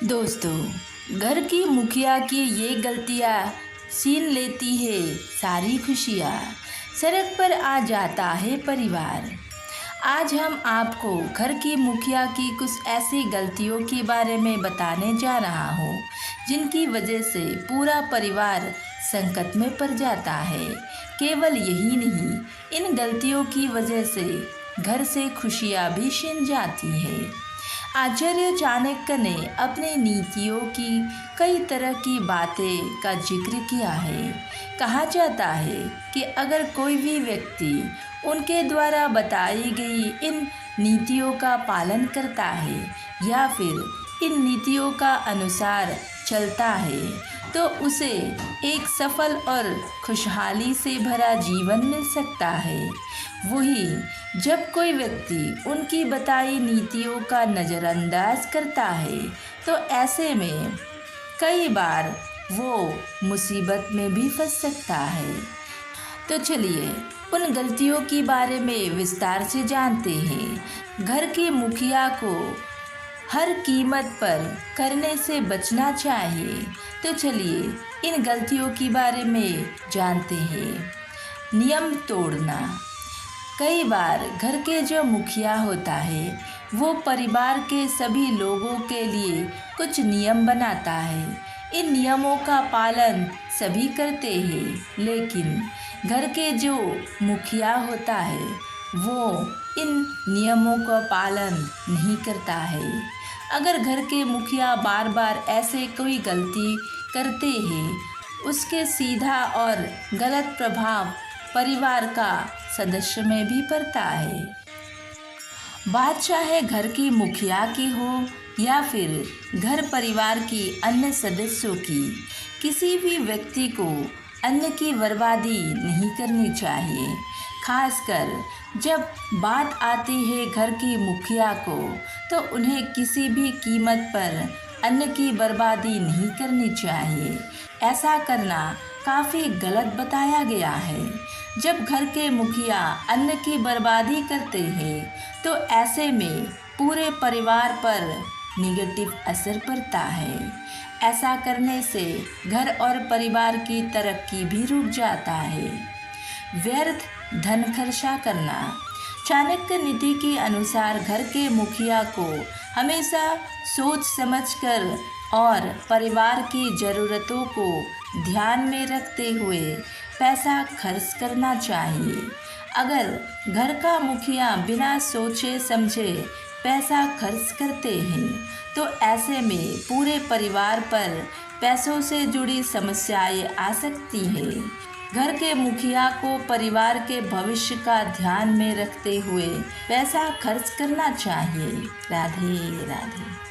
दोस्तों, घर की मुखिया की ये गलतियाँ छीन लेती है सारी खुशियाँ। सड़क पर आ जाता है परिवार। आज हम आपको घर की मुखिया की कुछ ऐसी गलतियों के बारे में बताने जा रहा हूँ जिनकी वजह से पूरा परिवार संकट में पड़ जाता है। केवल यही नहीं, इन गलतियों की वजह से घर से खुशियाँ भी छिन जाती हैं। आचार्य चाणक्य ने अपनी नीतियों की कई तरह की बातें का जिक्र किया है। कहा जाता है कि अगर कोई भी व्यक्ति उनके द्वारा बताई गई इन नीतियों का पालन करता है या फिर इन नीतियों का अनुसार चलता है तो उसे एक सफल और खुशहाली से भरा जीवन मिल सकता है। वही जब कोई व्यक्ति उनकी बताई नीतियों का नज़रअंदाज करता है तो ऐसे में कई बार वो मुसीबत में भी फंस सकता है। तो चलिए उन गलतियों के बारे में विस्तार से जानते हैं। घर के मुखिया को हर कीमत पर करने से बचना चाहिए। तो चलिए इन गलतियों के बारे में जानते हैं। नियम तोड़ना। कई बार घर के जो मुखिया होता है वो परिवार के सभी लोगों के लिए कुछ नियम बनाता है। इन नियमों का पालन सभी करते हैं, लेकिन घर के जो मुखिया होता है वो इन नियमों का पालन नहीं करता है। अगर घर के मुखिया बार बार ऐसे कोई गलती करते हैं, उसके सीधा और गलत प्रभाव परिवार का सदस्य में भी पड़ता है। बात चाहे घर की मुखिया की हो या फिर घर परिवार की अन्य सदस्यों की, किसी भी व्यक्ति को अन्न की बर्बादी नहीं करनी चाहिए। खासकर जब बात आती है घर की मुखिया को, तो उन्हें किसी भी कीमत पर अन्न की बर्बादी नहीं करनी चाहिए। ऐसा करना काफ़ी गलत बताया गया है। जब घर के मुखिया अन्न की बर्बादी करते हैं तो ऐसे में पूरे परिवार पर निगेटिव असर पड़ता है। ऐसा करने से घर और परिवार की तरक्की भी रुक जाता है। व्यर्थ धन खर्चा करना। चाणक्य नीति के अनुसार घर के मुखिया को हमेशा सोच समझकर और परिवार की ज़रूरतों को ध्यान में रखते हुए पैसा खर्च करना चाहिए। अगर घर का मुखिया बिना सोचे समझे पैसा खर्च करते हैं तो ऐसे में पूरे परिवार पर पैसों से जुड़ी समस्याएं आ सकती हैं। घर के मुखिया को परिवार के भविष्य का ध्यान में रखते हुए पैसा खर्च करना चाहिए। राधे राधे।